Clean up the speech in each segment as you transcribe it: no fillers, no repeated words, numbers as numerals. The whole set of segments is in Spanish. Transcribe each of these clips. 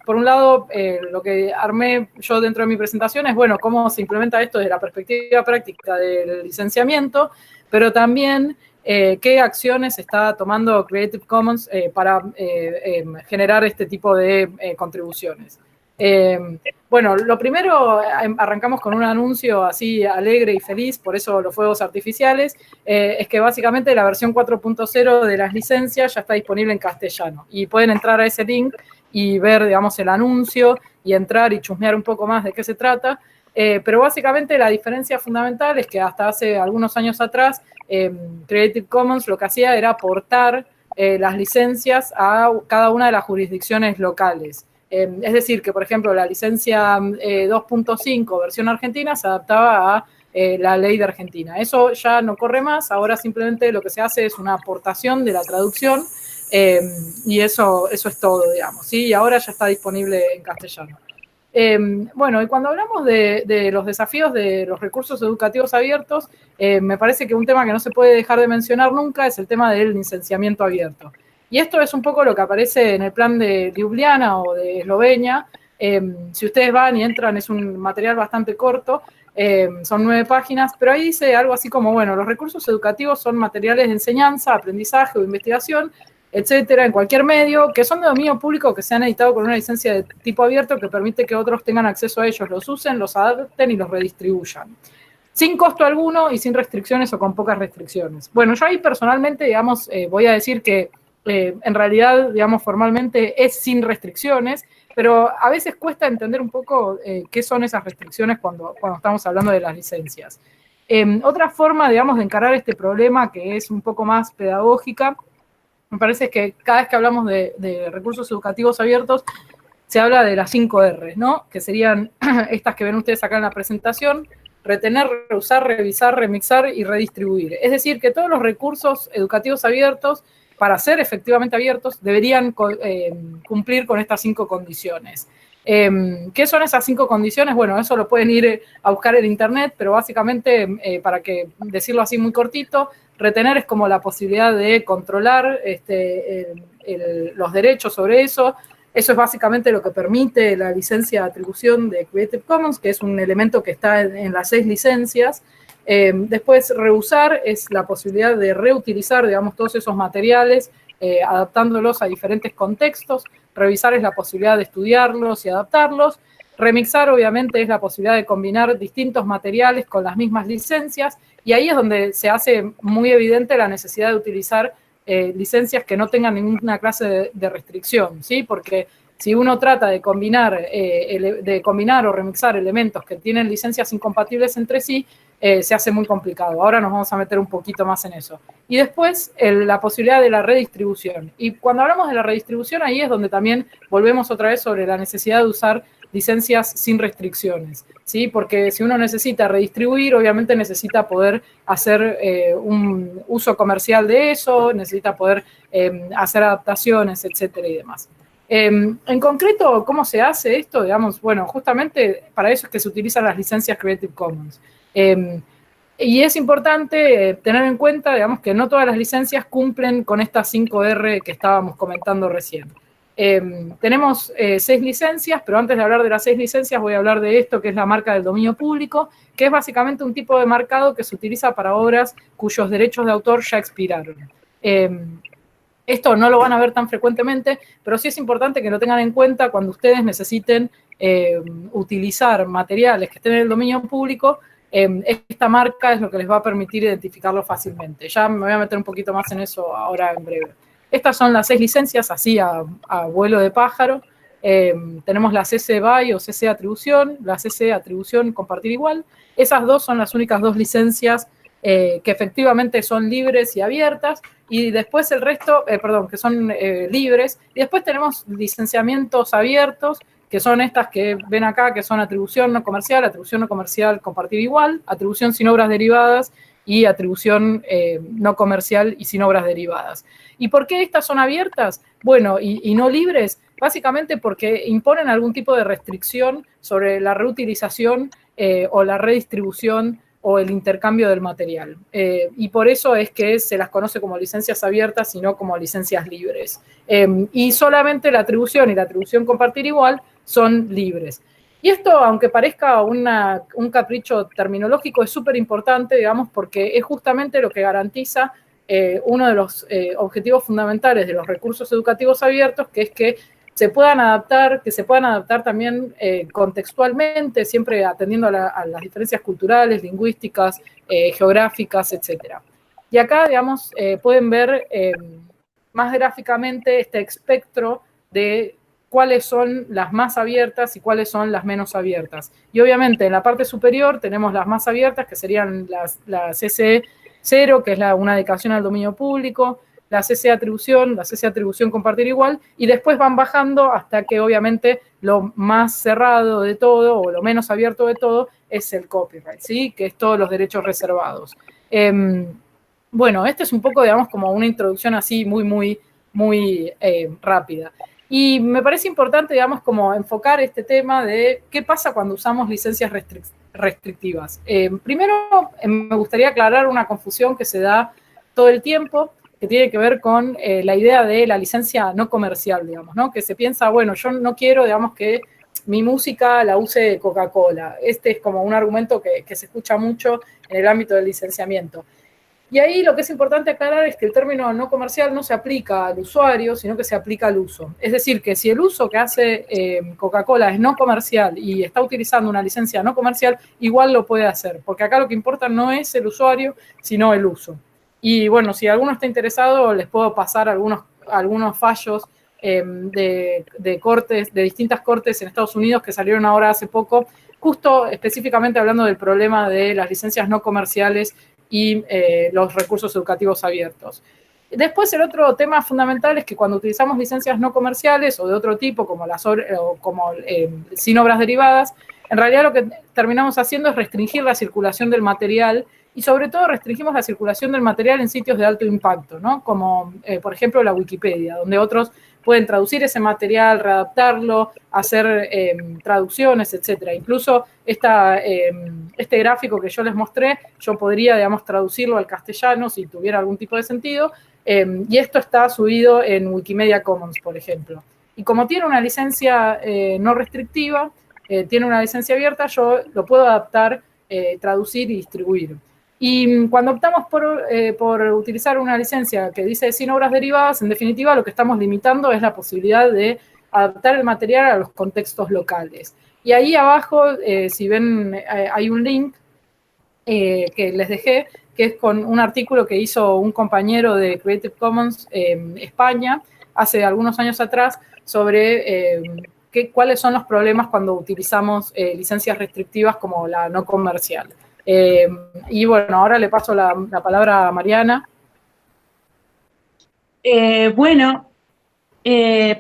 por un lado, lo que armé yo dentro de mi presentación es, bueno, cómo se implementa esto desde la perspectiva práctica del licenciamiento, pero también qué acciones está tomando Creative Commons para generar este tipo de contribuciones. Bueno, lo primero, arrancamos con un anuncio así alegre y feliz, por eso los fuegos artificiales, es que básicamente la versión 4.0 de las licencias ya está disponible en castellano y pueden entrar a ese link y ver, digamos, el anuncio y entrar y chusmear un poco más de qué se trata, pero básicamente la diferencia fundamental es que hasta hace algunos años atrás Creative Commons lo que hacía era aportar las licencias a cada una de las jurisdicciones locales. Es decir, que por ejemplo la licencia 2.5 versión argentina se adaptaba a la ley de Argentina. Eso ya no corre más, ahora simplemente lo que se hace es una aportación de la traducción y eso es todo, digamos, ¿sí? Y ahora ya está disponible en castellano. Bueno, y cuando hablamos de los desafíos de los recursos educativos abiertos, me parece que un tema que no se puede dejar de mencionar nunca es el tema del licenciamiento abierto. Y esto es un poco lo que aparece en el plan de Ljubljana o de Eslovenia. Si ustedes van y entran, es un material bastante corto, son 9 páginas, pero ahí dice algo así como, bueno, los recursos educativos son materiales de enseñanza, aprendizaje o investigación, etcétera, en cualquier medio, que son de dominio público, que se han editado con una licencia de tipo abierto que permite que otros tengan acceso a ellos, los usen, los adapten y los redistribuyan. Sin costo alguno y sin restricciones o con pocas restricciones. Bueno, yo ahí personalmente, digamos, voy a decir que en realidad, digamos, formalmente es sin restricciones, pero a veces cuesta entender un poco qué son esas restricciones cuando estamos hablando de las licencias. Otra forma, digamos, de encarar este problema, que es un poco más pedagógica, me parece que cada vez que hablamos de recursos educativos abiertos, se habla de las 5 R's, ¿no? Que serían estas que ven ustedes acá en la presentación: retener, reusar, revisar, remixar y redistribuir. Es decir, que todos los recursos educativos abiertos, para ser efectivamente abiertos, deberían cumplir con estas 5 condiciones. ¿Qué son esas 5 condiciones? Bueno, eso lo pueden ir a buscar en internet, pero básicamente, para que decirlo así muy cortito, retener es como la posibilidad de controlar los derechos sobre eso. Eso es básicamente lo que permite la licencia de atribución de Creative Commons, que es un elemento que está en las 6 licencias. Después, reusar es la posibilidad de reutilizar, digamos, todos esos materiales, adaptándolos a diferentes contextos. Revisar es la posibilidad de estudiarlos y adaptarlos. Remixar, obviamente, es la posibilidad de combinar distintos materiales con las mismas licencias, y ahí es donde se hace muy evidente la necesidad de utilizar licencias que no tengan ninguna clase de restricción, ¿sí? Porque si uno trata de combinar o remixar elementos que tienen licencias incompatibles entre sí, se hace muy complicado. Ahora nos vamos a meter un poquito más en eso. Y después, la posibilidad de la redistribución. Y cuando hablamos de la redistribución, ahí es donde también volvemos otra vez sobre la necesidad de usar licencias sin restricciones, ¿sí? Porque si uno necesita redistribuir, obviamente necesita poder hacer un uso comercial de eso, necesita poder hacer adaptaciones, etcétera y demás. En concreto, ¿cómo se hace esto? Digamos, bueno, justamente para eso es que se utilizan las licencias Creative Commons. Y es importante tener en cuenta, digamos, que no todas las licencias cumplen con estas 5 R que estábamos comentando recién. Tenemos 6 licencias, pero antes de hablar de las 6 licencias voy a hablar de esto, que es la marca del dominio público, que es básicamente un tipo de marcado que se utiliza para obras cuyos derechos de autor ya expiraron. Esto no lo van a ver tan frecuentemente, pero sí es importante que lo tengan en cuenta cuando ustedes necesiten utilizar materiales que estén en el dominio público. Esta marca es lo que les va a permitir identificarlo fácilmente. Ya me voy a meter un poquito más en eso ahora en breve. Estas son las 6 licencias, así a vuelo de pájaro. Tenemos la CC BY o CC atribución, la CC atribución compartir igual. Esas dos son las únicas 2 licencias que efectivamente son libres y abiertas, y después el resto, que son libres, y después tenemos licenciamientos abiertos, que son estas que ven acá, que son atribución no comercial compartir igual, atribución sin obras derivadas y atribución no comercial y sin obras derivadas. ¿Y por qué estas son abiertas? Bueno, y no libres, básicamente porque imponen algún tipo de restricción sobre la reutilización o la redistribución o el intercambio del material. Y por eso es que se las conoce como licencias abiertas y no como licencias libres. Y solamente la atribución y la atribución compartir igual son libres. Y esto, aunque parezca un capricho terminológico, es súper importante, digamos, porque es justamente lo que garantiza uno de los objetivos fundamentales de los recursos educativos abiertos, que es que se puedan adaptar también contextualmente, siempre atendiendo a las diferencias culturales, lingüísticas, geográficas, etcétera. Y acá, digamos, pueden ver más gráficamente este espectro de cuáles son las más abiertas y cuáles son las menos abiertas. Y obviamente en la parte superior tenemos las más abiertas, que serían las CC0, que es una dedicación al dominio público, la CC atribución compartir igual, y después van bajando hasta que obviamente lo más cerrado de todo, o lo menos abierto de todo, es el copyright, ¿sí? Que es todos los derechos reservados. Bueno, este es un poco, digamos, como una introducción así muy rápida. Y me parece importante, digamos, como enfocar este tema de qué pasa cuando usamos licencias restrictivas. Primero, me gustaría aclarar una confusión que se da todo el tiempo, que tiene que ver con la idea de la licencia no comercial, digamos, ¿no? Que se piensa, bueno, yo no quiero, digamos, que mi música la use Coca-Cola. Este es como un argumento que se escucha mucho en el ámbito del licenciamiento. Y ahí lo que es importante aclarar es que el término no comercial no se aplica al usuario, sino que se aplica al uso. Es decir, que si el uso que hace Coca-Cola es no comercial y está utilizando una licencia no comercial, igual lo puede hacer, porque acá lo que importa no es el usuario, sino el uso. Y bueno, si alguno está interesado, les puedo pasar algunos fallos de cortes, de distintas cortes en Estados Unidos que salieron ahora hace poco, justo específicamente hablando del problema de las licencias no comerciales y los recursos educativos abiertos. Después, el otro tema fundamental es que cuando utilizamos licencias no comerciales o de otro tipo, como sin obras derivadas, en realidad lo que terminamos haciendo es restringir la circulación del material y sobre todo restringimos la circulación del material en sitios de alto impacto, ¿no? Como por ejemplo la Wikipedia, donde otros pueden traducir ese material, readaptarlo, hacer traducciones, etcétera. Incluso este gráfico que yo les mostré, yo podría, digamos, traducirlo al castellano si tuviera algún tipo de sentido, y esto está subido en Wikimedia Commons, por ejemplo. Y como tiene una licencia no restrictiva, tiene una licencia abierta, yo lo puedo adaptar, traducir y distribuir. Y cuando optamos por utilizar una licencia que dice sin obras derivadas, en definitiva lo que estamos limitando es la posibilidad de adaptar el material a los contextos locales. Y ahí abajo, si ven, hay un link que les dejé, que es con un artículo que hizo un compañero de Creative Commons España hace algunos años atrás sobre cuáles son los problemas cuando utilizamos licencias restrictivas como la no comercial. Y bueno, ahora le paso la palabra a Mariana. Bueno,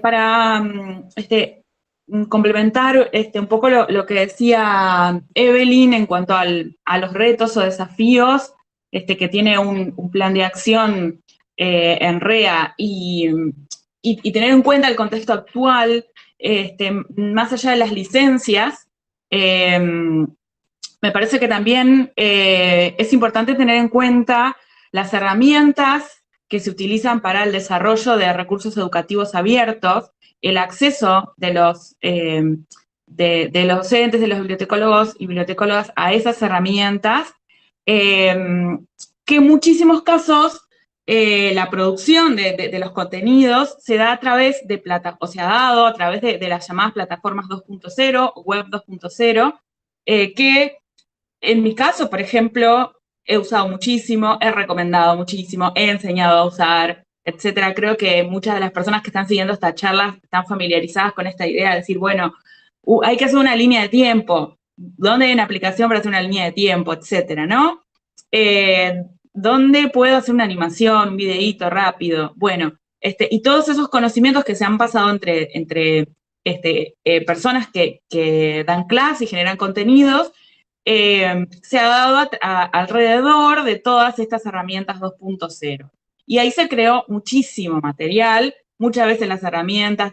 para complementar un poco lo que decía Evelyn en cuanto a los retos o desafíos que tiene un plan de acción en REA y tener en cuenta el contexto actual, más allá de las licencias, me parece que también es importante tener en cuenta las herramientas que se utilizan para el desarrollo de recursos educativos abiertos, el acceso de los docentes, de los bibliotecólogos y bibliotecólogas a esas herramientas, que en muchísimos casos la producción de los contenidos se da a través de o se ha dado a través de las llamadas plataformas 2.0 o web 2.0, que en mi caso, por ejemplo, he usado muchísimo, he recomendado muchísimo, he enseñado a usar, etcétera. Creo que muchas de las personas que están siguiendo esta charla están familiarizadas con esta idea de decir, bueno, hay que hacer una línea de tiempo. ¿Dónde hay una aplicación para hacer una línea de tiempo, etcétera, no? ¿Dónde puedo hacer una animación, un videíto rápido? Bueno, y todos esos conocimientos que se han pasado entre personas que dan clases y generan contenidos, se ha dado alrededor de todas estas herramientas 2.0. Y ahí se creó muchísimo material muchas veces las herramientas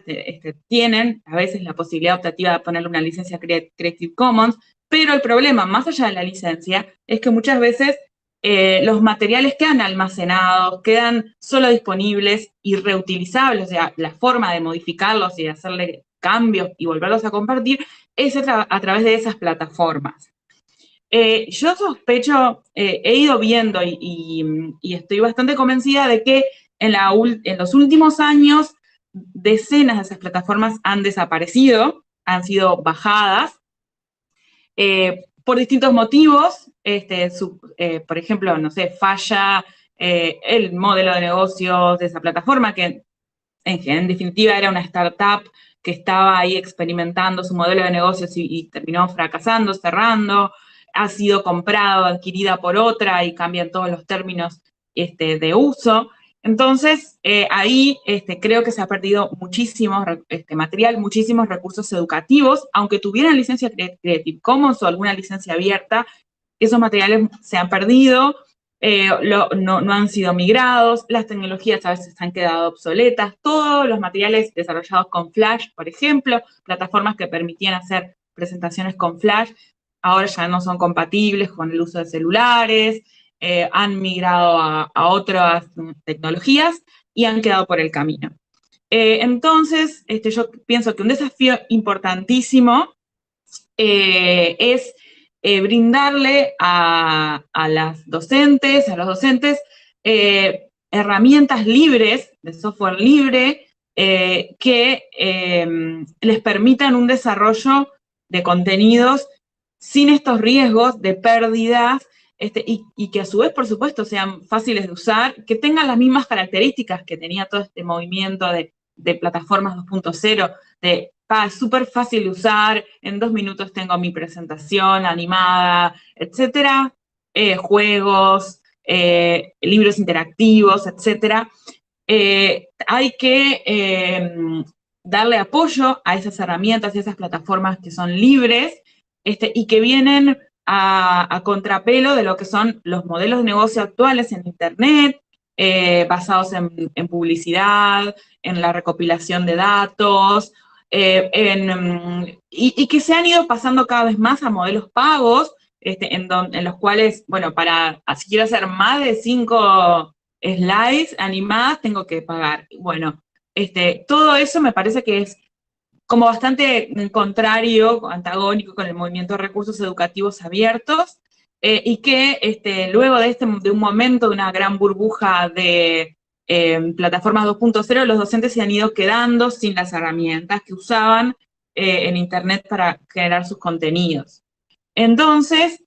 tienen a veces la posibilidad optativa de ponerle una licencia Creative Commons, pero el problema, más allá de la licencia, es que muchas veces los materiales quedan almacenados, quedan solo disponibles y reutilizables, o sea, la forma de modificarlos y de hacerle cambios y volverlos a compartir es a través de esas plataformas. Yo sospecho, he ido viendo y estoy bastante convencida de que en los últimos años decenas de esas plataformas han desaparecido, han sido bajadas, por distintos motivos, por ejemplo, no sé, falla el modelo de negocios de esa plataforma, que en definitiva era una startup que estaba ahí experimentando su modelo de negocios y terminó fracasando, cerrando, ha sido comprada o adquirida por otra y cambian todos los términos de uso. Entonces, ahí creo que se ha perdido muchísimo material, muchísimos recursos educativos, aunque tuvieran licencia Creative Commons o alguna licencia abierta, esos materiales se han perdido, no han sido migrados, las tecnologías a veces han quedado obsoletas, todos los materiales desarrollados con Flash, por ejemplo, plataformas que permitían hacer presentaciones con Flash, ahora ya no son compatibles con el uso de celulares, han migrado a otras tecnologías y han quedado por el camino. Entonces, yo pienso que un desafío importantísimo es brindarle a las docentes, a los docentes, herramientas libres, de software libre, que les permitan un desarrollo de contenidos sin estos riesgos de pérdidas, y que a su vez, por supuesto, sean fáciles de usar, que tengan las mismas características que tenía todo este movimiento de plataformas 2.0, es súper fácil de usar, en 2 minutos tengo mi presentación animada, etcétera, juegos, libros interactivos, etcétera. Hay que darle apoyo a esas herramientas y a esas plataformas que son libres y que vienen a contrapelo de lo que son los modelos de negocio actuales en Internet, basados en publicidad, en la recopilación de datos, y que se han ido pasando cada vez más a modelos pagos, en los cuales, bueno, si quiero hacer más de 5 slides animadas, tengo que pagar. Bueno, todo eso me parece que es como bastante contrario, antagónico con el movimiento de recursos educativos abiertos, y que luego de un momento, de una gran burbuja de plataformas 2.0, los docentes se han ido quedando sin las herramientas que usaban en Internet para generar sus contenidos. Entonces,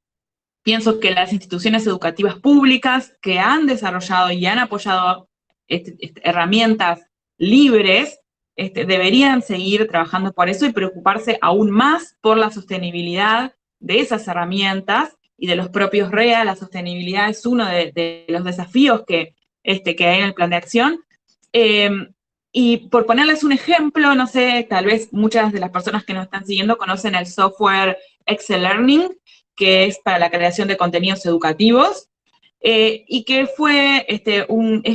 pienso que las instituciones educativas públicas que han desarrollado y han apoyado herramientas libres, deberían seguir trabajando por eso y preocuparse aún más por la sostenibilidad de esas herramientas y de los propios REA. La sostenibilidad es uno de los desafíos que hay en el plan de acción. Y por ponerles un ejemplo, no sé, tal vez muchas de las personas que nos están siguiendo conocen el software Excel Learning, que es para la creación de contenidos educativos, y que es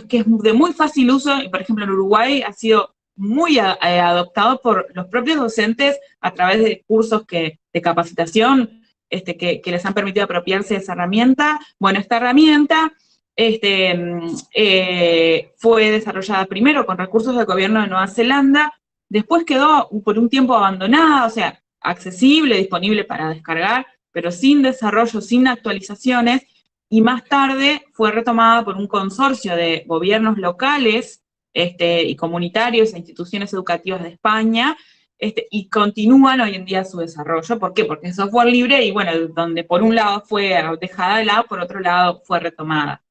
que es de muy fácil uso, y por ejemplo en Uruguay ha sido muy adoptado por los propios docentes a través de cursos de capacitación que les han permitido apropiarse de esa herramienta. Bueno, esta herramienta fue desarrollada primero con recursos del gobierno de Nueva Zelanda, después quedó por un tiempo abandonada, o sea, accesible, disponible para descargar, pero sin desarrollo, sin actualizaciones, y más tarde fue retomada por un consorcio de gobiernos locales y comunitarios e instituciones educativas de España, y continúan hoy en día su desarrollo. ¿Por qué? Porque es software libre y, bueno, donde por un lado fue dejada de lado, por otro lado fue retomada.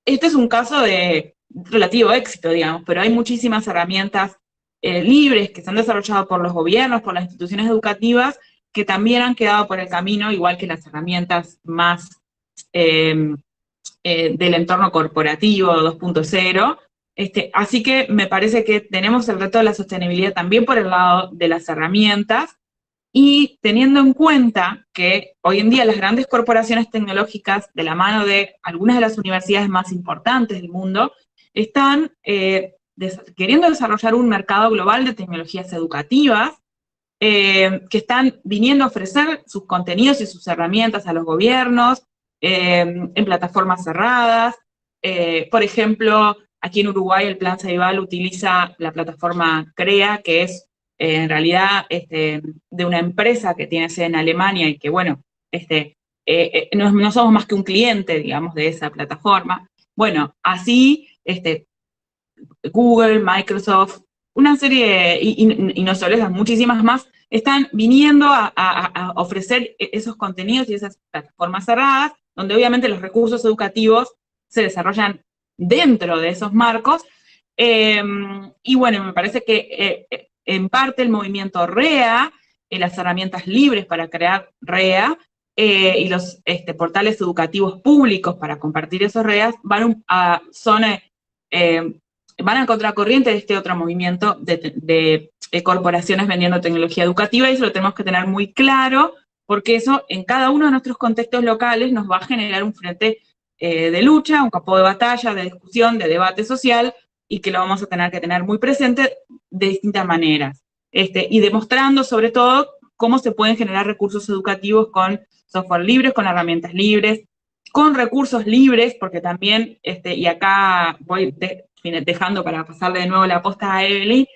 Este es un caso de relativo éxito, digamos, pero hay muchísimas herramientas libres que se han desarrollado por los gobiernos, por las instituciones educativas, que también han quedado por el camino, igual que las herramientas más del entorno corporativo 2.0. Así que me parece que tenemos el reto de la sostenibilidad también por el lado de las herramientas, y teniendo en cuenta que hoy en día las grandes corporaciones tecnológicas, de la mano de algunas de las universidades más importantes del mundo, están queriendo desarrollar un mercado global de tecnologías educativas, que están viniendo a ofrecer sus contenidos y sus herramientas a los gobiernos en plataformas cerradas. Por ejemplo, aquí en Uruguay el Plan Ceibal utiliza la plataforma CREA, que es en realidad de una empresa que tiene sede en Alemania y que, bueno, no somos más que un cliente, digamos, de esa plataforma. Bueno, así Google, Microsoft, una serie, y no solo esas, muchísimas más, están viniendo a ofrecer esos contenidos y esas plataformas cerradas, donde obviamente los recursos educativos se desarrollan dentro de esos marcos. Y bueno, me parece que en parte el movimiento REA, las herramientas libres para crear REA, y los portales educativos públicos para compartir esos REAs van a contracorriente de este otro movimiento de corporaciones vendiendo tecnología educativa, y eso lo tenemos que tener muy claro, porque eso en cada uno de nuestros contextos locales nos va a generar un frente de lucha, un campo de batalla, de discusión, de debate social, y que lo vamos a tener que tener muy presente de distintas maneras. Y demostrando sobre todo cómo se pueden generar recursos educativos con software libres, con herramientas libres, con recursos libres, porque también, y acá voy dejando para pasarle de nuevo la posta a Evelyn,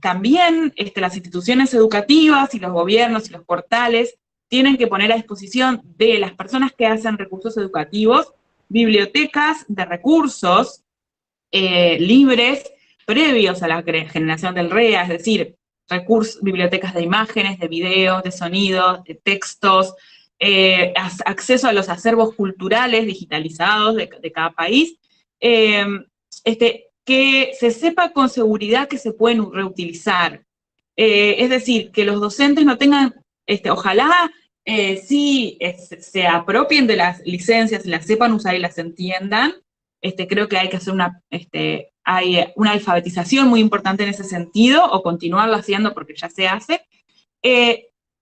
también las instituciones educativas y los gobiernos y los portales tienen que poner a disposición de las personas que hacen recursos educativos bibliotecas de recursos libres previos a la generación del REA, es decir, bibliotecas de imágenes, de videos, de sonidos, de textos, acceso a los acervos culturales digitalizados de cada país, que se sepa con seguridad que se pueden reutilizar. Es decir, que los docentes no tengan, ojalá sí se apropien de las licencias, las sepan usar y las entiendan. Creo que hay que hacer hay una alfabetización muy importante en ese sentido, o continuarlo haciendo porque ya se hace,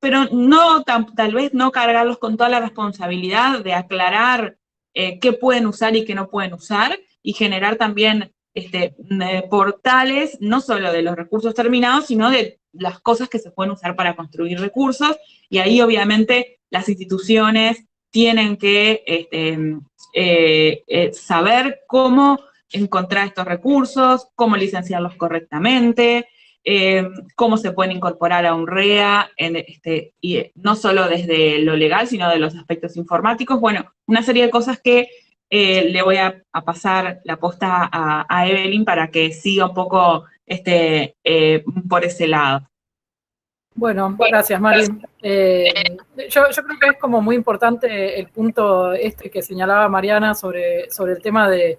pero no tal vez no cargarlos con toda la responsabilidad de aclarar qué pueden usar y qué no pueden usar, y generar también portales, no solo de los recursos terminados, sino de las cosas que se pueden usar para construir recursos, y ahí obviamente las instituciones tienen que saber cómo encontrar estos recursos, cómo licenciarlos correctamente, cómo se pueden incorporar a un REA, y no solo desde lo legal, sino de los aspectos informáticos. Bueno, una serie de cosas que le voy a pasar la posta a Evelyn para que siga un poco por ese lado. Bueno, gracias, Mari. Yo creo que es como muy importante el punto que señalaba Mariana sobre el tema de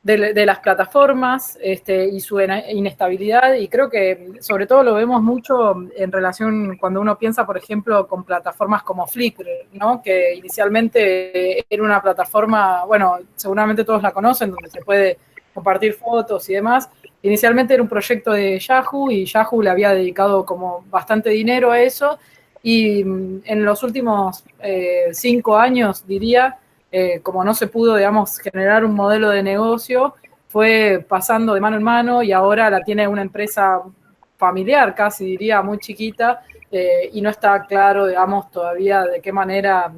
las plataformas y su inestabilidad, y creo que sobre todo lo vemos mucho en relación cuando uno piensa, por ejemplo, con plataformas como Flickr, ¿no? Que inicialmente era una plataforma, bueno, seguramente todos la conocen, donde se puede compartir fotos y demás. Inicialmente era un proyecto de Yahoo, y Yahoo le había dedicado como bastante dinero a eso, y en los últimos 5 años, diría, como no se pudo, digamos, generar un modelo de negocio, fue pasando de mano en mano, y ahora la tiene una empresa familiar, casi diría, muy chiquita, y no está claro, digamos, todavía de qué manera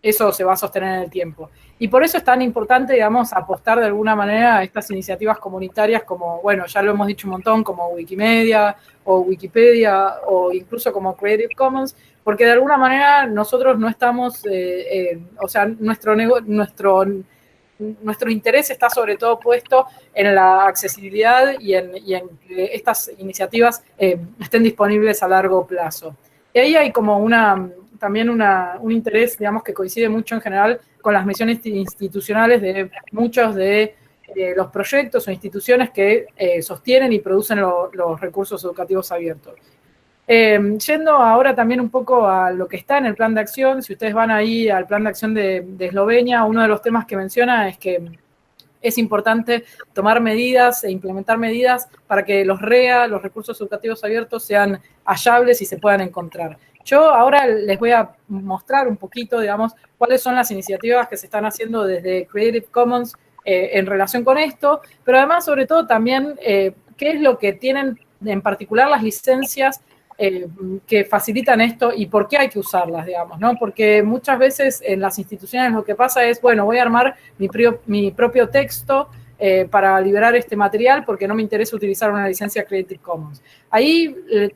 eso se va a sostener en el tiempo. Y por eso es tan importante, digamos, apostar de alguna manera a estas iniciativas comunitarias como, bueno, ya lo hemos dicho un montón, como Wikimedia o Wikipedia, o incluso como Creative Commons, porque de alguna manera nosotros no estamos, o sea, nuestro interés está sobre todo puesto en la accesibilidad y en que estas iniciativas estén disponibles a largo plazo. Y ahí hay como también un interés, digamos, que coincide mucho en general con las misiones institucionales de muchos de los proyectos o instituciones que sostienen y producen los recursos educativos abiertos. Yendo ahora también un poco a lo que está en el plan de acción, si ustedes van ahí al plan de acción de Eslovenia, uno de los temas que menciona es que es importante tomar medidas e implementar medidas para que los REA, los recursos educativos abiertos, sean hallables y se puedan encontrar. Yo ahora les voy a mostrar un poquito, digamos, cuáles son las iniciativas que se están haciendo desde Creative Commons en relación con esto, pero además, sobre todo, también qué es lo que tienen en particular las licencias que facilitan esto y por qué hay que usarlas, digamos, ¿no? Porque muchas veces en las instituciones lo que pasa es, bueno, voy a armar mi propio texto para liberar este material porque no me interesa utilizar una licencia Creative Commons. Ahí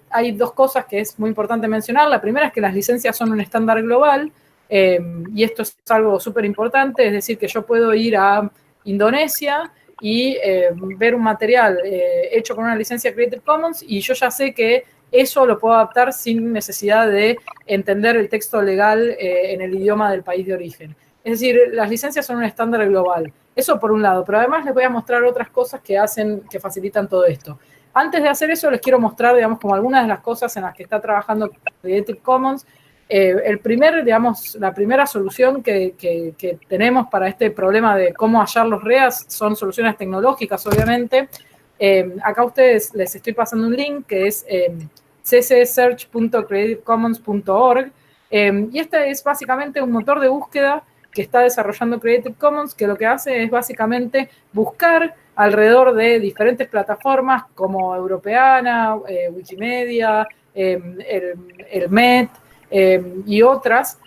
hay dos cosas que es muy importante mencionar. La primera es que las licencias son un estándar global y esto es algo súper importante, es decir, que yo puedo ir a Indonesia y ver un material hecho con una licencia Creative Commons y yo ya sé que eso lo puedo adaptar sin necesidad de entender el texto legal en el idioma del país de origen. Es decir, las licencias son un estándar global. Eso por un lado, pero además les voy a mostrar otras cosas que facilitan todo esto. Antes de hacer eso, les quiero mostrar, digamos, como algunas de las cosas en las que está trabajando Creative Commons. La primera solución que tenemos para este problema de cómo hallar los REAs son soluciones tecnológicas, obviamente. Acá a ustedes les estoy pasando un link que es ccsearch.creativecommons.org y este es básicamente un motor de búsqueda que está desarrollando Creative Commons, que lo que hace es básicamente buscar alrededor de plataformas como Europeana, Wikimedia, el MET y otras,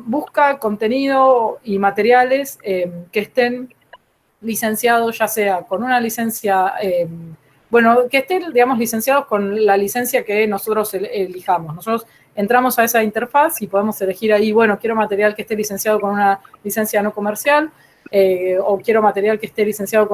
busca contenido y materiales que estén licenciados, ya sea con una licencia, que estén, digamos, licenciados con la licencia que nosotros elijamos. Nosotros entramos a esa interfaz y podemos elegir ahí, bueno, quiero material que esté licenciado con una licencia no comercial, o quiero material que esté licenciado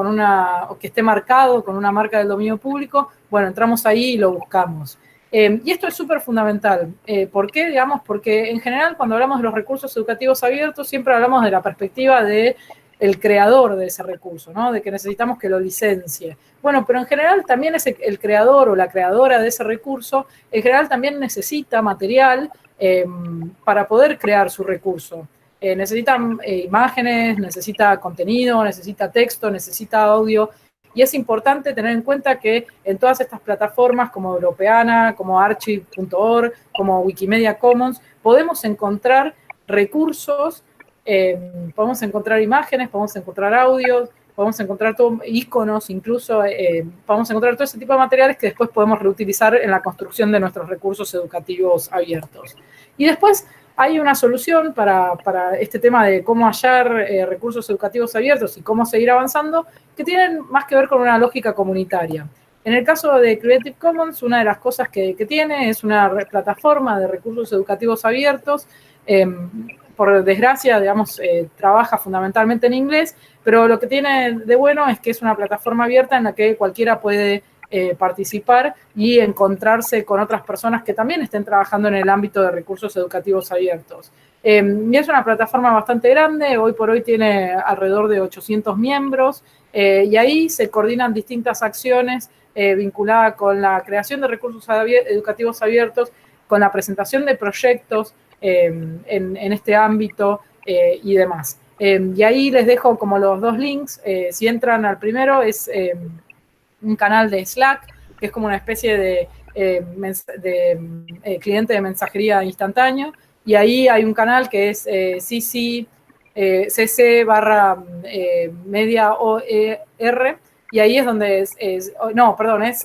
o que esté marcado con una marca del dominio público. Bueno, entramos ahí y lo buscamos. Y esto es súper fundamental. ¿Por qué? Digamos, porque en general cuando hablamos de los recursos educativos abiertos siempre hablamos de la perspectiva de el creador de ese recurso, ¿no? De que necesitamos que lo licencie. Bueno, pero en general también es el creador o la creadora de ese recurso, en general también necesita material para poder crear su recurso. Necesita imágenes, necesita contenido, necesita texto, necesita audio. Y es importante tener en cuenta que en todas estas plataformas como Europeana, como Archive.org, como Wikimedia Commons, podemos encontrar recursos, podemos encontrar imágenes, podemos encontrar audios, podemos encontrar iconos, incluso podemos encontrar todo ese tipo de materiales que después podemos reutilizar en la construcción de nuestros recursos educativos abiertos. Y después hay una solución para este tema de cómo hallar recursos educativos abiertos y cómo seguir avanzando, que tienen más que ver con una lógica comunitaria. En el caso de Creative Commons, una de las cosas que tiene es una plataforma de recursos educativos abiertos. Por desgracia, digamos, trabaja fundamentalmente en inglés, pero lo que tiene de bueno es que es una plataforma abierta en la que cualquiera puede participar y encontrarse con otras personas que también estén trabajando en el ámbito de recursos educativos abiertos. Y es una plataforma bastante grande, hoy por hoy tiene alrededor de 800 miembros, y ahí se coordinan distintas acciones vinculadas con la creación de recursos educativos abiertos, con la presentación de proyectos en este ámbito y demás. Y ahí les dejo como los dos links. Si entran al primero es un canal de Slack, que es como una especie de cliente de mensajería instantáneo, y ahí hay un canal que es cc barra media OER, y ahí es donde es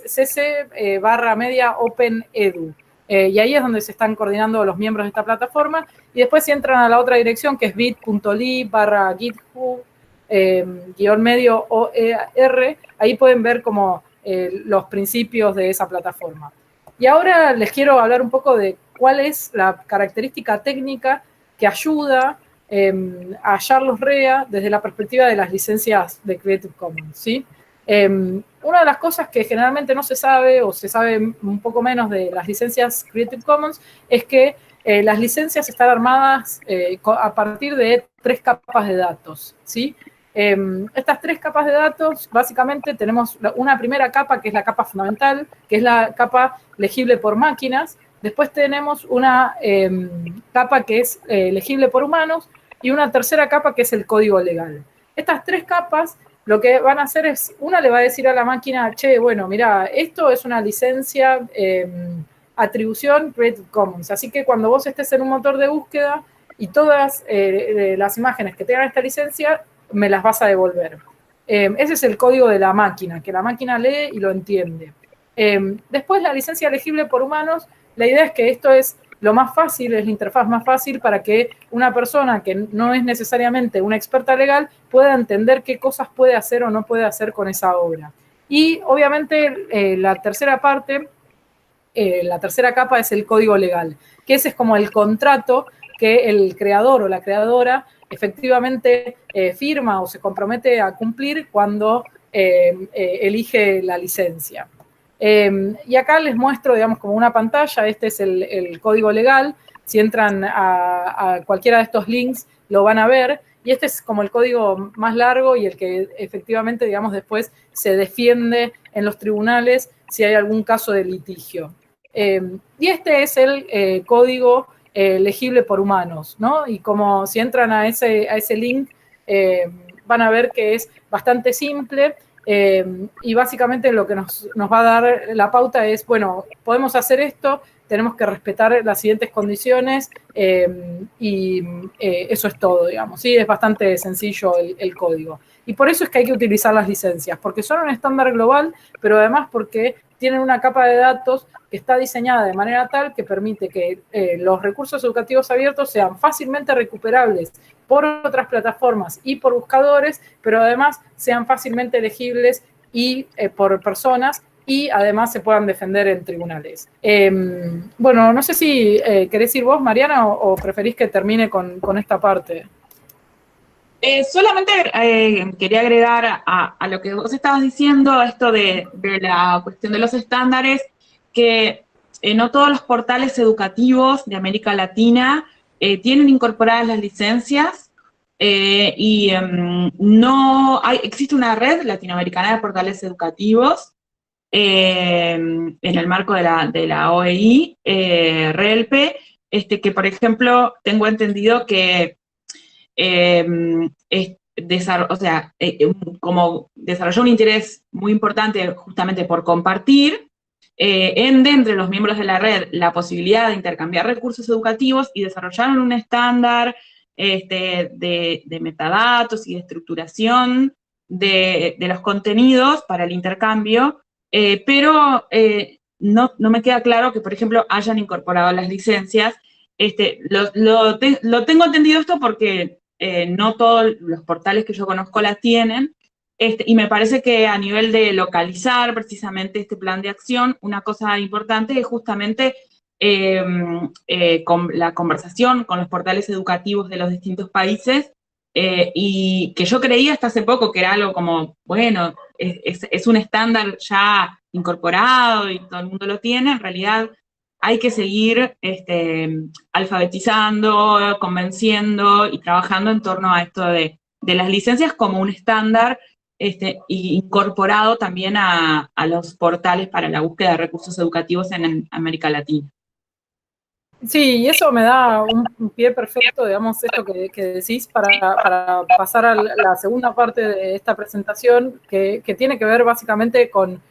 cc barra media open edu. Y ahí es donde se están coordinando los miembros de esta plataforma, y después si entran a la otra dirección, que es bit.ly barra github guión medio OER, ahí pueden ver como los principios de esa plataforma. Y ahora les quiero hablar un poco de cuál es la característica técnica que ayuda a hallar los REA desde la perspectiva de las licencias de Creative Commons, ¿sí? Una de las cosas que generalmente no se sabe, o se sabe un poco menos de las licencias Creative Commons, es que las licencias están armadas a partir de 3 capas de datos, ¿sí? Estas 3 capas de datos, básicamente tenemos una primera capa, que es la capa fundamental, que es la capa legible por máquinas. Después tenemos una capa que es legible por humanos, y una tercera capa que es el código legal. Estas 3 capas lo que van a hacer es, una le va a decir a la máquina, che, bueno, mira, esto es una licencia, atribución Creative Commons, así que cuando vos estés en un motor de búsqueda y todas las imágenes que tengan esta licencia, me las vas a devolver. Ese es el código de la máquina, que la máquina lee y lo entiende. Después, la licencia legible por humanos, la idea es que esto es lo más fácil, es la interfaz más fácil para que una persona que no es necesariamente una experta legal pueda entender qué cosas puede hacer o no puede hacer con esa obra. Y obviamente la tercera parte, la tercera capa es el código legal, que ese es como el contrato que el creador o la creadora efectivamente firma o se compromete a cumplir cuando elige la licencia. Y acá les muestro, digamos, como una pantalla, este es el código legal, si entran a cualquiera de estos links lo van a ver, y este es como el código más largo y el que efectivamente, digamos, después se defiende en los tribunales si hay algún caso de litigio. Y este es el código legible por humanos, ¿no? Y como si entran a ese link, van a ver que es bastante simple, y básicamente lo que nos va a dar la pauta es, bueno, podemos hacer esto, tenemos que respetar las siguientes condiciones, y eso es todo, digamos, ¿sí? Es bastante sencillo el código. Y por eso es que hay que utilizar las licencias, porque son un estándar global, pero además porque tienen una capa de datos que está diseñada de manera tal que permite que los recursos educativos abiertos sean fácilmente recuperables por otras plataformas y por buscadores, pero además sean fácilmente legibles y por personas, y además se puedan defender en tribunales. Bueno, no sé si querés ir vos, Mariana, o preferís que termine con esta parte. Solamente quería agregar a lo que vos estabas diciendo, esto de la cuestión de los estándares, que no todos los portales educativos de América Latina tienen incorporadas las licencias, y existe una red latinoamericana de portales educativos en el marco de la OEI, RELPE, que por ejemplo tengo entendido que como desarrolló un interés muy importante justamente por compartir entre los miembros de la red la posibilidad de intercambiar recursos educativos, y desarrollaron un estándar de metadatos y de estructuración de los contenidos para el intercambio, pero no me queda claro que, por ejemplo, hayan incorporado las licencias. Lo tengo entendido esto porque no todos los portales que yo conozco la tienen, y me parece que a nivel de localizar precisamente este plan de acción, una cosa importante es justamente con la conversación con los portales educativos de los distintos países, y que yo creía hasta hace poco que era algo como, bueno, es un estándar ya incorporado y todo el mundo lo tiene. En realidad hay que seguir alfabetizando, convenciendo y trabajando en torno a esto de las licencias como un estándar, incorporado también a los portales para la búsqueda de recursos educativos en América Latina. Sí, y eso me da un pie perfecto, digamos, esto que decís, para pasar a la segunda parte de esta presentación, que tiene que ver básicamente con,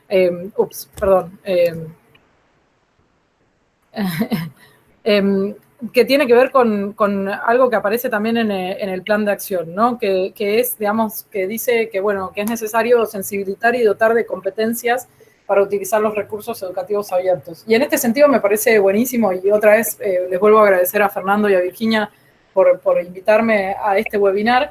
que tiene que ver con algo que aparece también en el plan de acción, ¿no? Que es, digamos, que dice que, bueno, que es necesario sensibilizar y dotar de competencias para utilizar los recursos educativos abiertos. Y en este sentido me parece buenísimo, y otra vez les vuelvo a agradecer a Fernando y a Virginia por invitarme a este webinar,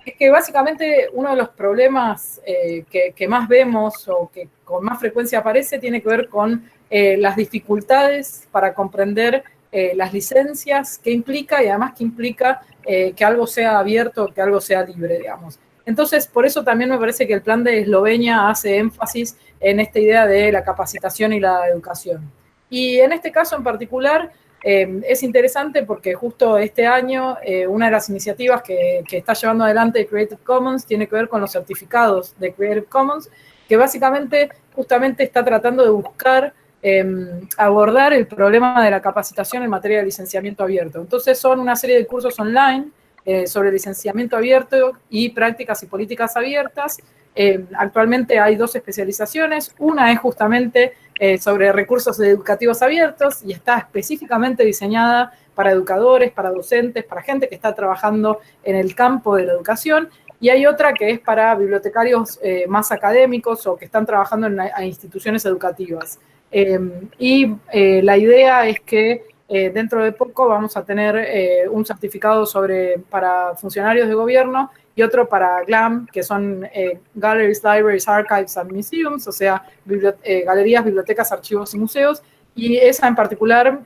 es que básicamente uno de los problemas que más vemos o que con más frecuencia aparece tiene que ver con las dificultades para comprender las licencias, qué implica, y además qué implica que algo sea abierto, que algo sea libre, digamos. Entonces, por eso también me parece que el plan de Eslovenia hace énfasis en esta idea de la capacitación y la educación. Y en este caso en particular es interesante porque justo este año una de las iniciativas que está llevando adelante Creative Commons tiene que ver con los certificados de Creative Commons, que básicamente justamente está tratando de buscar abordar el problema de la capacitación en materia de licenciamiento abierto. Entonces son una serie de cursos online sobre licenciamiento abierto y prácticas y políticas abiertas. Actualmente hay 2 especializaciones. Una es justamente sobre recursos educativos abiertos y está específicamente diseñada para educadores, para docentes, para gente que está trabajando en el campo de la educación. y hay otra que es para bibliotecarios más académicos o que están trabajando en instituciones educativas. La idea es que dentro de poco vamos a tener un certificado para funcionarios de gobierno y otro para GLAM, que son Galleries, Libraries, Archives and Museums, o sea, galerías, bibliotecas, archivos y museos, y esa en particular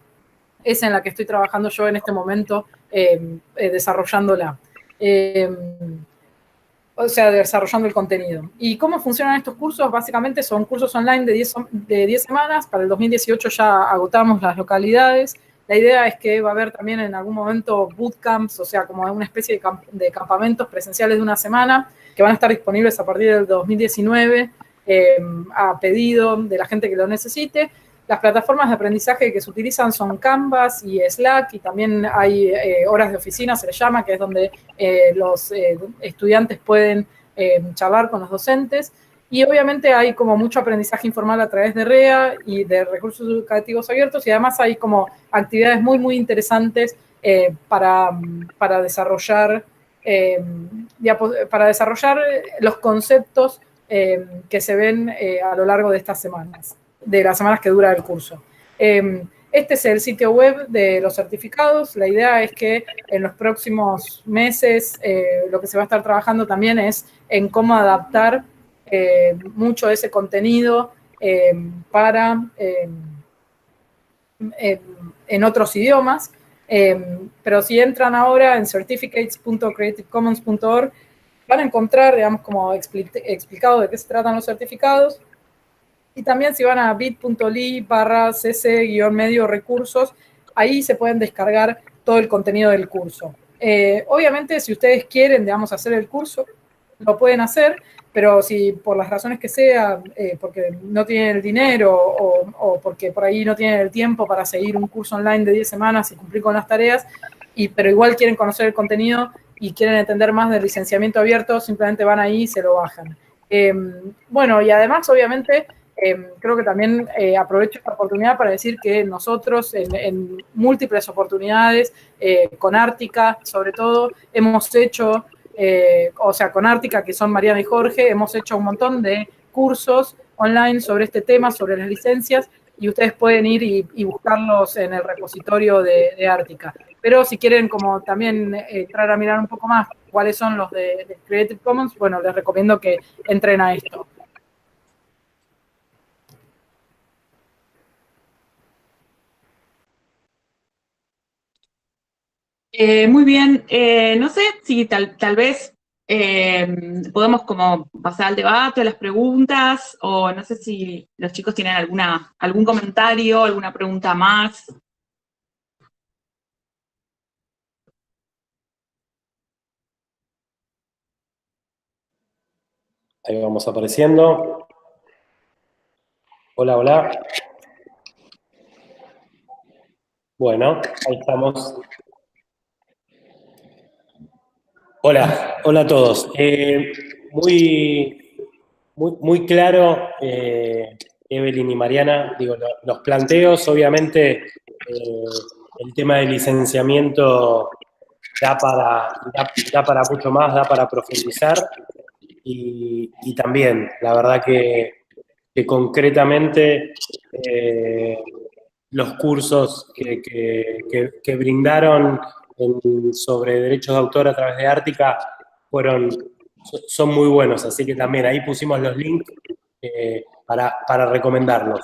es en la que estoy trabajando yo en este momento, desarrollándola. O sea, desarrollando el contenido. ¿Y cómo funcionan estos cursos? Básicamente son cursos online de 10 semanas. Para el 2018 ya agotamos las localidades. La idea es que va a haber también en algún momento bootcamps, o sea, como una especie de campamentos presenciales de una semana, que van a estar disponibles a partir del 2019, a pedido de la gente que lo necesite. Las plataformas de aprendizaje que se utilizan son Canvas y Slack, y también hay horas de oficina, se les llama, que es donde los estudiantes pueden charlar con los docentes. Y obviamente hay como mucho aprendizaje informal a través de REA y de recursos educativos abiertos, y además hay como actividades muy, muy interesantes para desarrollar los conceptos que se ven a lo largo de estas semanas, de las semanas que dura el curso. Este es el sitio web de los certificados. La idea es que en los próximos meses lo que se va a estar trabajando también es en cómo adaptar mucho de ese contenido en otros idiomas. Pero si entran ahora en certificates.creativecommons.org, van a encontrar, digamos, como explicado de qué se tratan los certificados. Y también si van a bit.ly/cc-medio recursos, ahí se pueden descargar todo el contenido del curso. Obviamente, si ustedes quieren, digamos, hacer el curso, lo pueden hacer, pero si por las razones que sea, porque no tienen el dinero o porque por ahí no tienen el tiempo para seguir un curso online de 10 semanas y cumplir con las tareas, pero igual quieren conocer el contenido y quieren entender más del licenciamiento abierto, simplemente van ahí y se lo bajan. Bueno, y además, obviamente, creo que también aprovecho esta oportunidad para decir que nosotros en múltiples oportunidades, con Ártica sobre todo, hemos hecho, o sea, con Ártica, que son Mariana y Jorge, hemos hecho un montón de cursos online sobre este tema, sobre las licencias, y ustedes pueden ir y buscarlos en el repositorio de Ártica. Pero si quieren como también entrar a mirar un poco más cuáles son los de Creative Commons, bueno, les recomiendo que entren a esto. Muy bien, no sé si tal vez podemos como pasar al debate, a las preguntas, o no sé si los chicos tienen algún comentario, alguna pregunta más. Ahí vamos apareciendo. Hola, hola. Bueno, ahí estamos. Hola, hola a todos. Muy claro, Evelyn y Mariana, digo, los planteos, obviamente, el tema del licenciamiento da para mucho más, da para profundizar, y también, la verdad que concretamente los cursos que brindaron sobre derechos de autor a través de Ártica son muy buenos, así que también ahí pusimos los links para recomendarlos.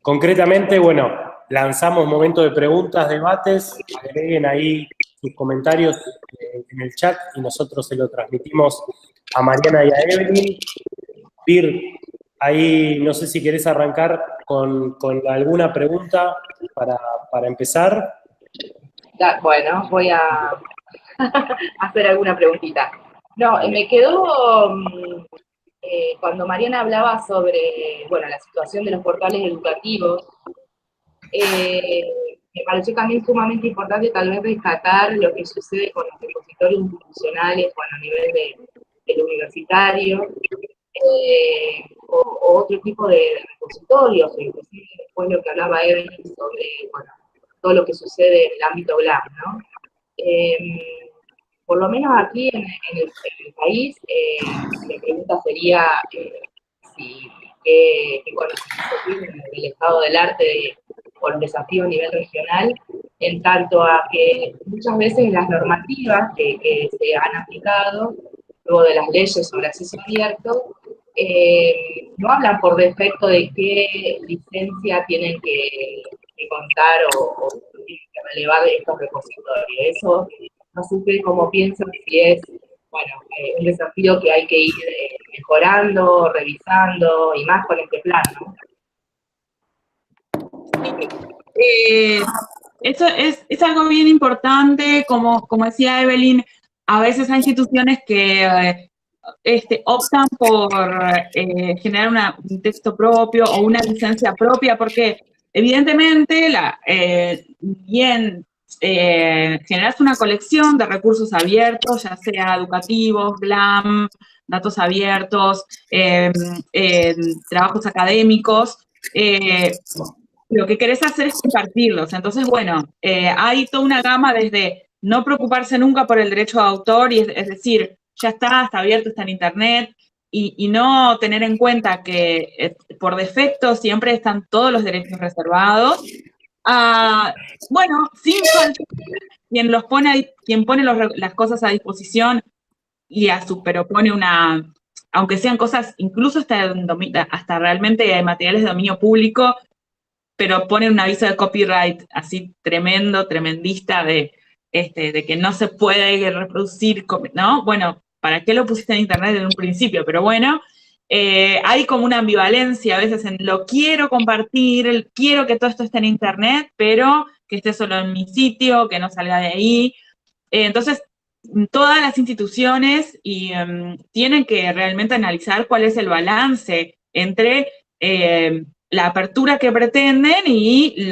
Concretamente, bueno, lanzamos momento de preguntas, debates, agreguen ahí sus comentarios en el chat y nosotros se lo transmitimos a Mariana y a Evelyn. Pir, ahí no sé si querés arrancar con alguna pregunta para empezar. Bueno, voy a hacer alguna preguntita. No, me quedó cuando Mariana hablaba sobre, bueno, la situación de los portales educativos, me pareció también sumamente importante tal vez rescatar lo que sucede con los repositorios institucionales, bueno, a nivel del universitario, o otro tipo de repositorios, o inclusive después lo que hablaba Evelyn sobre, bueno, todo lo que sucede en el ámbito GLAM, ¿no? por lo menos aquí en el país, mi pregunta sería qué conocimiento tienen del estado del arte o el desafío a nivel regional, en tanto a que muchas veces las normativas que se han aplicado, luego de las leyes sobre acceso abierto, no hablan por defecto de qué licencia tienen que contar o tienen que relevar estos repositorios. Eso no sé cómo piensan si es, bueno, un desafío que hay que ir mejorando, revisando, y más con este plan, ¿no? Eso es algo bien importante, como decía Evelyn, a veces hay instituciones que optan por generar un texto propio o una licencia propia, porque evidentemente generas una colección de recursos abiertos, ya sea educativos, GLAM, datos abiertos, trabajos académicos, lo que querés hacer es compartirlos. Entonces, bueno, hay toda una gama desde no preocuparse nunca por el derecho de autor, y es decir, ya está abierto, está en Internet, y no tener en cuenta que por defecto siempre están todos los derechos reservados. Bueno, sin falta, quien pone las cosas a disposición pero pone aunque sean cosas, incluso hasta realmente materiales de dominio público, pero pone un aviso de copyright así tremendo, tremendista, de que no se puede reproducir, ¿no? Bueno, ¿para qué lo pusiste en Internet en un principio? Pero bueno, hay como una ambivalencia a veces en lo quiero compartir, quiero que todo esto esté en Internet, pero que esté solo en mi sitio, que no salga de ahí. Entonces, todas las instituciones tienen que realmente analizar cuál es el balance entre la apertura que pretenden y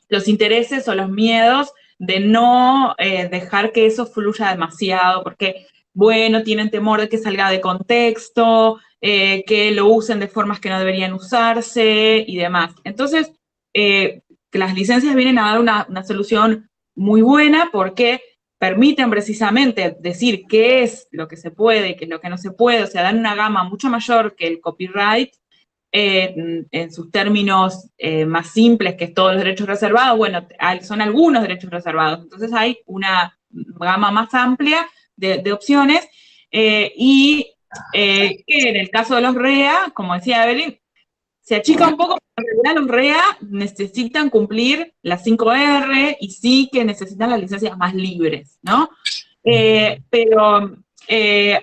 los intereses o los miedos de no dejar que eso fluya demasiado, porque, bueno, tienen temor de que salga de contexto, que lo usen de formas que no deberían usarse y demás. Entonces, que las licencias vienen a dar una solución muy buena, porque permiten precisamente decir qué es lo que se puede y qué es lo que no se puede, o sea, dan una gama mucho mayor que el copyright, en sus términos más simples, que es todos los derechos reservados. Bueno, son algunos derechos reservados, entonces hay una gama más amplia de opciones, que en el caso de los REA, como decía Evelyn, se achica un poco, porque en realidad los REA necesitan cumplir las 5R y sí que necesitan las licencias más libres, ¿no? Pero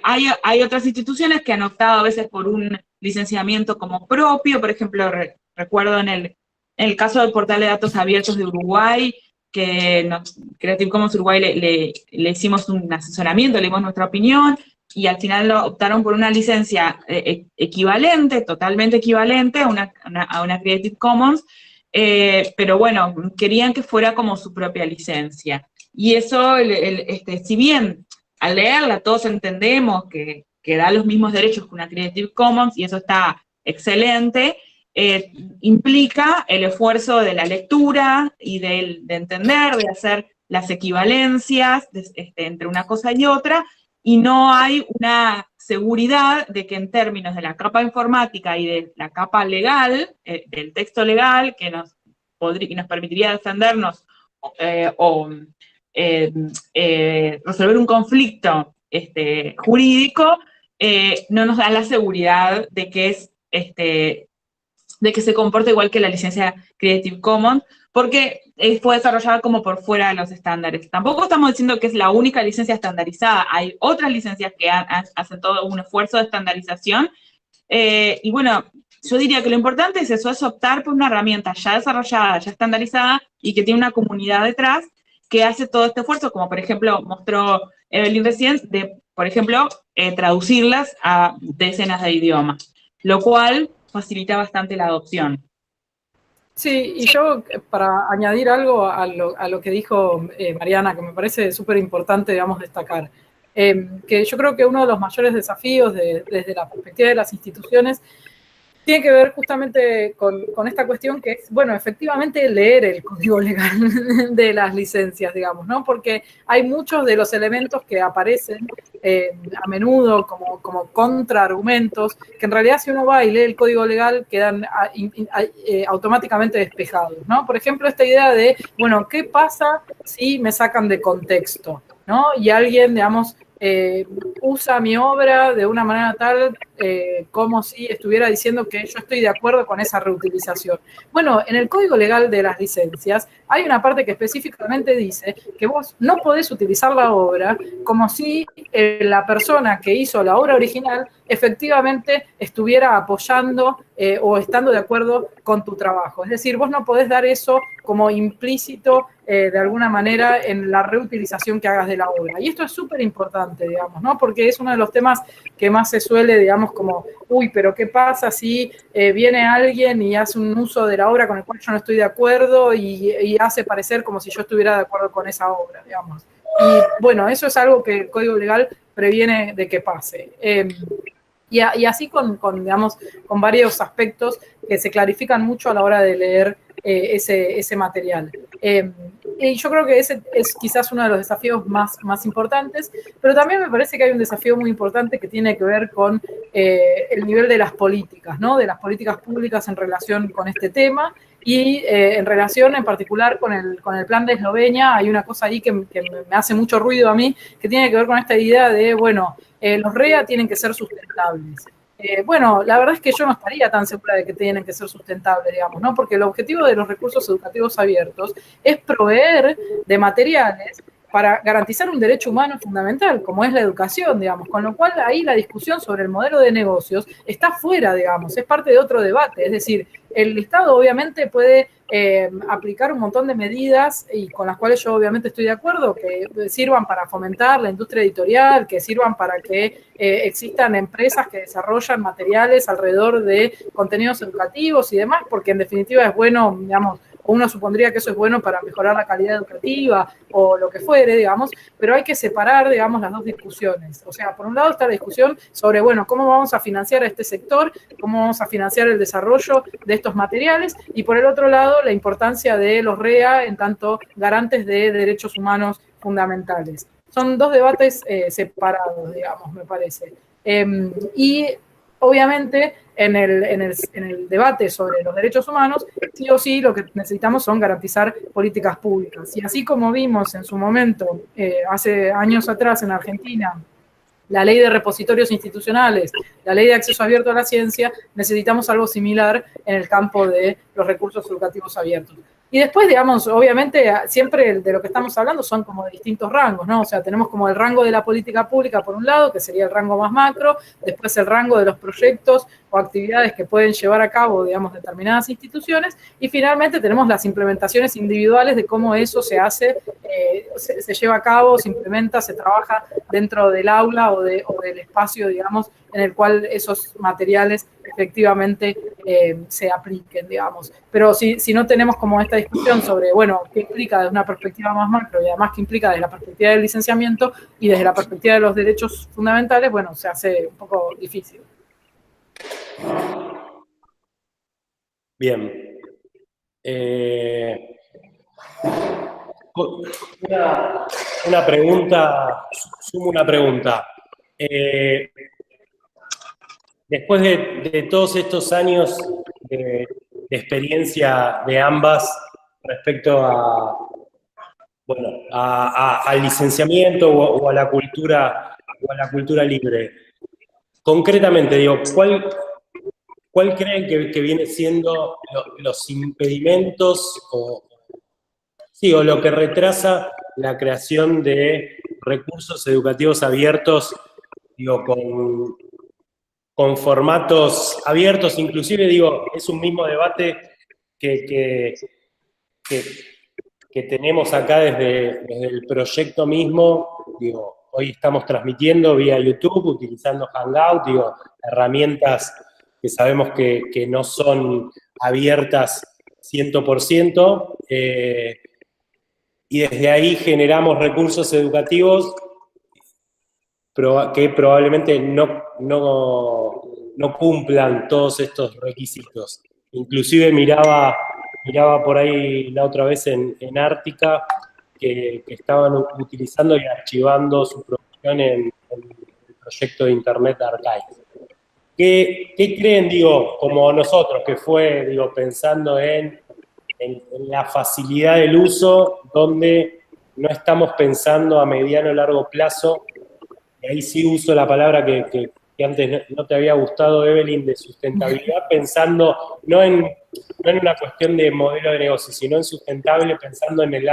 hay otras instituciones que han optado a veces por un licenciamiento como propio. Por ejemplo, recuerdo en el caso del portal de datos abiertos de Uruguay, que Creative Commons Uruguay le hicimos un asesoramiento, le dimos nuestra opinión, y al final optaron por una licencia equivalente, totalmente equivalente a una Creative Commons, pero bueno, querían que fuera como su propia licencia. Y eso, si bien al leerla todos entendemos que da los mismos derechos que una Creative Commons, y eso está excelente, implica el esfuerzo de la lectura y de entender, de hacer las equivalencias entre una cosa y otra, y no hay una seguridad de que en términos de la capa informática y de la capa legal, del texto legal, que nos permitiría defendernos o resolver un conflicto jurídico, no nos da la seguridad de que de que se comporte igual que la licencia Creative Commons, porque fue desarrollada como por fuera de los estándares. Tampoco estamos diciendo que es la única licencia estandarizada, hay otras licencias que hacen todo un esfuerzo de estandarización, y bueno, yo diría que lo importante es eso, es optar por una herramienta ya desarrollada, ya estandarizada, y que tiene una comunidad detrás que hace todo este esfuerzo, como por ejemplo mostró Evelyn recién, de, por ejemplo, traducirlas a decenas de idiomas, lo cual facilita bastante la adopción. Sí, y yo, para añadir algo a lo que dijo Mariana, que me parece súper importante, digamos, destacar, que yo creo que uno de los mayores desafíos desde la perspectiva de las instituciones tiene que ver justamente con esta cuestión que es, bueno, efectivamente leer el código legal de las licencias, digamos, ¿no? Porque hay muchos de los elementos que aparecen a menudo como contraargumentos, que en realidad si uno va y lee el código legal quedan automáticamente despejados, ¿no? Por ejemplo, esta idea de, bueno, ¿qué pasa si me sacan de contexto, ¿no? Y alguien, digamos, usa mi obra de una manera tal como si estuviera diciendo que yo estoy de acuerdo con esa reutilización. Bueno, en el Código Legal de las Licencias hay una parte que específicamente dice que vos no podés utilizar la obra como si la persona que hizo la obra original efectivamente estuviera apoyando o estando de acuerdo con tu trabajo. Es decir, vos no podés dar eso como implícito de alguna manera en la reutilización que hagas de la obra. Y esto es súper importante, digamos, ¿no? Porque es uno de los temas que más se suele, digamos, como, uy, pero ¿qué pasa si viene alguien y hace un uso de la obra con el cual yo no estoy de acuerdo y hace parecer como si yo estuviera de acuerdo con esa obra, digamos? Y bueno, eso es algo que el Código Legal previene de que pase. Y así digamos, con varios aspectos que se clarifican mucho a la hora de leer ese material. Y yo creo que ese es quizás uno de los desafíos más importantes, pero también me parece que hay un desafío muy importante que tiene que ver con el nivel de las políticas, ¿no? De las políticas públicas en relación con este tema y en relación en particular con el plan de Eslovenia. Hay una cosa ahí que me hace mucho ruido a mí, que tiene que ver con esta idea de, bueno, los REA tienen que ser sustentables. Bueno, la verdad es que yo no estaría tan segura de que tienen que ser sustentables, digamos, ¿no? Porque el objetivo de los recursos educativos abiertos es proveer de materiales para garantizar un derecho humano fundamental, como es la educación, digamos, con lo cual ahí la discusión sobre el modelo de negocios está fuera, digamos, es parte de otro debate, es decir, el Estado obviamente puede aplicar un montón de medidas y con las cuales yo obviamente estoy de acuerdo, que sirvan para fomentar la industria editorial, que sirvan para que existan empresas que desarrollan materiales alrededor de contenidos educativos y demás, porque en definitiva es bueno, digamos, uno supondría que eso es bueno para mejorar la calidad educativa o lo que fuere, digamos, pero hay que separar, digamos, las dos discusiones. O sea, por un lado está la discusión sobre, bueno, cómo vamos a financiar a este sector, cómo vamos a financiar el desarrollo de estos materiales, y por el otro lado la importancia de los REA en tanto garantes de derechos humanos fundamentales. Son dos debates separados, digamos, me parece. Y obviamente en el debate sobre los derechos humanos, sí o sí lo que necesitamos son garantizar políticas públicas. Y así como vimos en su momento, hace años atrás en Argentina, la ley de repositorios institucionales, la ley de acceso abierto a la ciencia, necesitamos algo similar en el campo de los recursos educativos abiertos. Y después, digamos, obviamente, siempre de lo que estamos hablando son como de distintos rangos, ¿no? O sea, tenemos como el rango de la política pública por un lado, que sería el rango más macro, después el rango de los proyectos o actividades que pueden llevar a cabo, digamos, determinadas instituciones, y finalmente tenemos las implementaciones individuales de cómo eso se hace, se lleva a cabo, se implementa, se trabaja dentro del aula o del espacio, digamos, en el cual esos materiales efectivamente se apliquen, digamos. Pero si no tenemos como esta discusión sobre, bueno, qué implica desde una perspectiva más macro y además qué implica desde la perspectiva del licenciamiento y desde la perspectiva de los derechos fundamentales, bueno, se hace un poco difícil. Bien. Una pregunta, sumo una pregunta. Después de todos estos años de experiencia de ambas respecto bueno, al licenciamiento o a la cultura libre, concretamente, digo, ¿cuál creen que viene siendo los impedimentos o lo que retrasa la creación de recursos educativos abiertos, digo, con formatos abiertos? Inclusive, digo, es un mismo debate que tenemos acá desde el proyecto mismo. Digo, hoy estamos transmitiendo vía YouTube, utilizando Hangout, digo, herramientas que sabemos que no son abiertas 100%, y desde ahí generamos recursos educativos que probablemente no no cumplan todos estos requisitos. Inclusive miraba por ahí la otra vez en Ártica que estaban utilizando y archivando su producción en el proyecto de Internet Archive. ¿Qué creen, digo, como nosotros, que fue, digo, pensando en la facilidad del uso, donde no estamos pensando a mediano o largo plazo, y ahí sí uso la palabra que antes no te había gustado, Evelyn, de sustentabilidad, pensando no en una cuestión de modelo de negocio, sino en sustentable, pensando en el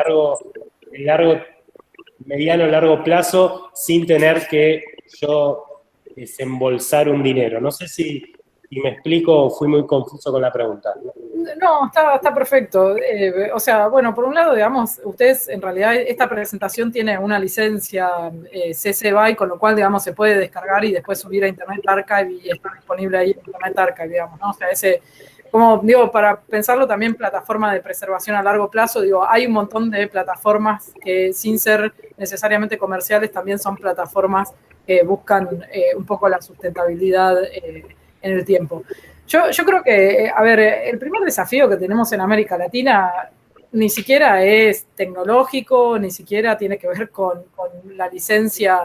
mediano o largo plazo, sin tener que yo desembolsar un dinero. No sé si me explico o fui muy confuso con la pregunta. No, está perfecto. O sea, bueno, por un lado, digamos, ustedes, en realidad, esta presentación tiene una licencia CC BY, con lo cual, digamos, se puede descargar y después subir a Internet Archive y está disponible ahí en Internet Archive, digamos, ¿no? O sea, como digo, para pensarlo también plataforma de preservación a largo plazo, digo, hay un montón de plataformas que sin ser necesariamente comerciales también son plataformas que buscan un poco la sustentabilidad en el tiempo. Yo creo que, a ver, el primer desafío que tenemos en América Latina ni siquiera es tecnológico, ni siquiera tiene que ver con la licencia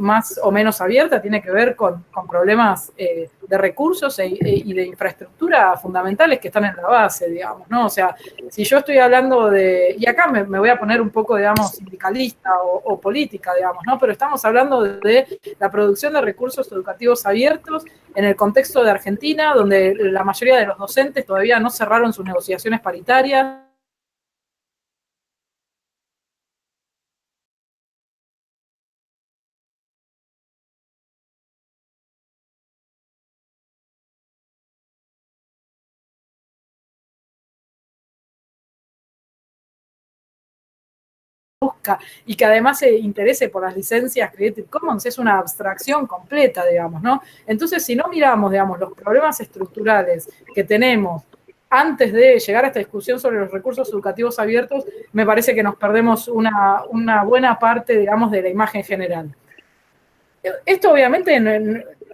más o menos abierta, tiene que ver con problemas de recursos y de infraestructura fundamentales que están en la base, digamos, ¿no? O sea, si yo estoy hablando de, y acá me voy a poner un poco, digamos, sindicalista o política, digamos, ¿no? Pero estamos hablando de la producción de recursos educativos abiertos en el contexto de Argentina, donde la mayoría de los docentes todavía no cerraron sus negociaciones paritarias. Y que además se interese por las licencias Creative Commons es una abstracción completa, digamos, ¿no? Entonces, si no miramos, digamos, los problemas estructurales que tenemos antes de llegar a esta discusión sobre los recursos educativos abiertos, me parece que nos perdemos una buena parte, digamos, de la imagen general. Esto obviamente,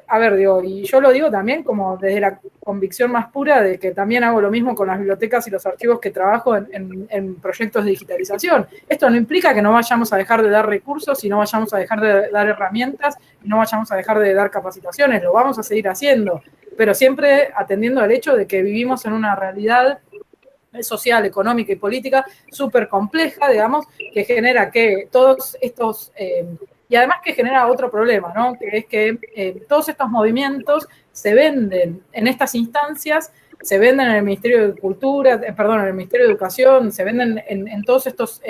a ver, digo, y yo lo digo también como desde la convicción más pura de que también hago lo mismo con las bibliotecas y los archivos que trabajo en proyectos de digitalización. Esto no implica que no vayamos a dejar de dar recursos y no vayamos a dejar de dar herramientas y no vayamos a dejar de dar capacitaciones, lo vamos a seguir haciendo, pero siempre atendiendo al hecho de que vivimos en una realidad social, económica y política súper compleja, digamos, que genera que todos estos... y además que genera otro problema, ¿no? Que es que todos estos movimientos se venden en estas instancias, se venden en el Ministerio de Cultura, perdón, en el Ministerio de Educación, se venden en todos estos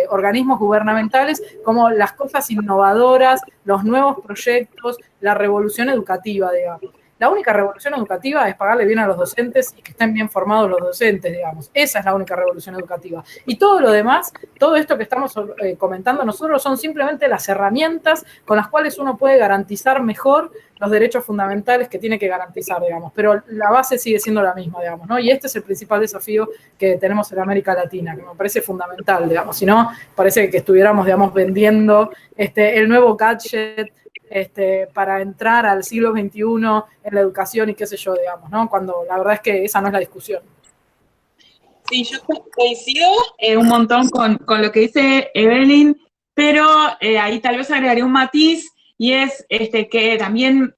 organismos gubernamentales como las cosas innovadoras, los nuevos proyectos, la revolución educativa, digamos. La única revolución educativa es pagarle bien a los docentes y que estén bien formados los docentes, digamos. Esa es la única revolución educativa. Y todo lo demás, todo esto que estamos comentando nosotros son simplemente las herramientas con las cuales uno puede garantizar mejor los derechos fundamentales que tiene que garantizar, digamos. Pero la base sigue siendo la misma, digamos, ¿no? Y este es el principal desafío que tenemos en América Latina, que me parece fundamental, digamos. Si no, parece que estuviéramos, digamos, vendiendo el nuevo gadget para entrar al siglo XXI en la educación y qué sé yo, digamos, ¿no? Cuando la verdad es que esa no es la discusión. Sí, yo coincido un montón con lo que dice Evelyn, pero ahí tal vez agregaría un matiz, y es que también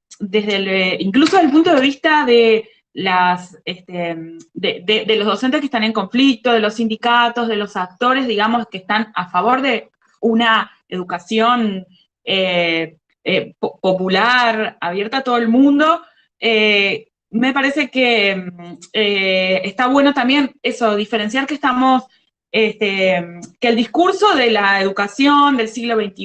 incluso desde el punto de vista de de los docentes que están en conflicto, de los sindicatos, de los actores, digamos, que están a favor de una educación popular, abierta a todo el mundo, me parece que está bueno también eso, diferenciar que estamos, que el discurso de la educación del siglo XXI,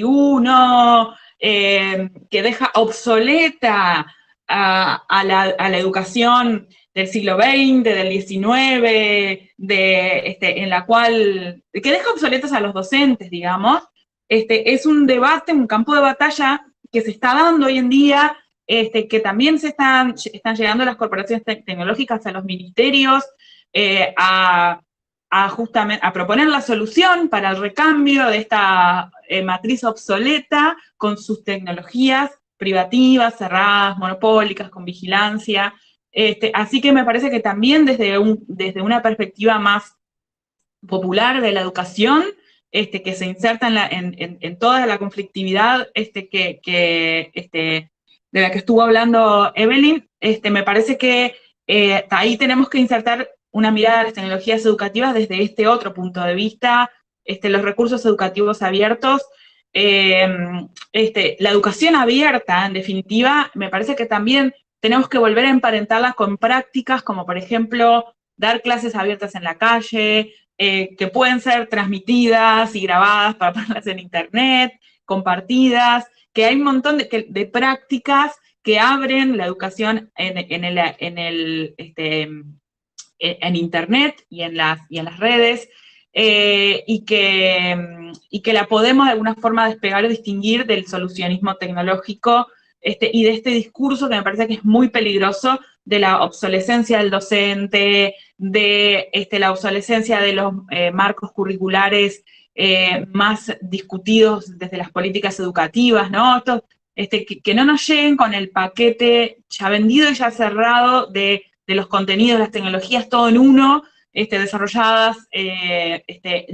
que deja obsoleta a la educación del siglo XX, del XIX, en la cual, que deja obsoletos a los docentes, digamos, es un debate, un campo de batalla que se está dando hoy en día, que también están llegando las corporaciones tecnológicas a los ministerios justamente a proponer la solución para el recambio de esta matriz obsoleta con sus tecnologías privativas, cerradas, monopólicas, con vigilancia. Así que me parece que también desde una perspectiva más popular de la educación, que se inserta en toda la conflictividad de la que estuvo hablando Evelyn, me parece que ahí tenemos que insertar una mirada a las tecnologías educativas desde este otro punto de vista, los recursos educativos abiertos, la educación abierta, en definitiva, me parece que también tenemos que volver a emparentarla con prácticas como, por ejemplo, dar clases abiertas en la calle, que pueden ser transmitidas y grabadas para ponerlas en internet, compartidas, que hay un montón de prácticas que abren la educación en internet y en las redes, y que la podemos de alguna forma despegar o distinguir del solucionismo tecnológico, y de este discurso que me parece que es muy peligroso, de la obsolescencia del docente, de la obsolescencia de los marcos curriculares más discutidos desde las políticas educativas, ¿no? Esto, que no nos lleguen con el paquete ya vendido y ya cerrado de los contenidos, las tecnologías, todo en uno, desarrolladas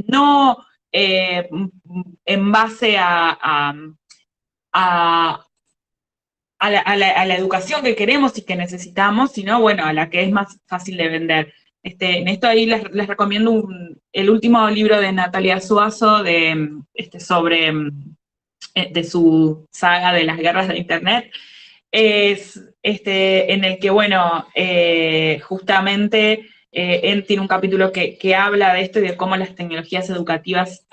no en base a la educación que queremos y que necesitamos, sino, bueno, a la que es más fácil de vender. En esto ahí les recomiendo el último libro de Natalia Suazo sobre de su saga de las guerras de Internet, es en el que, bueno, justamente él tiene un capítulo que habla de esto y de cómo las tecnologías educativas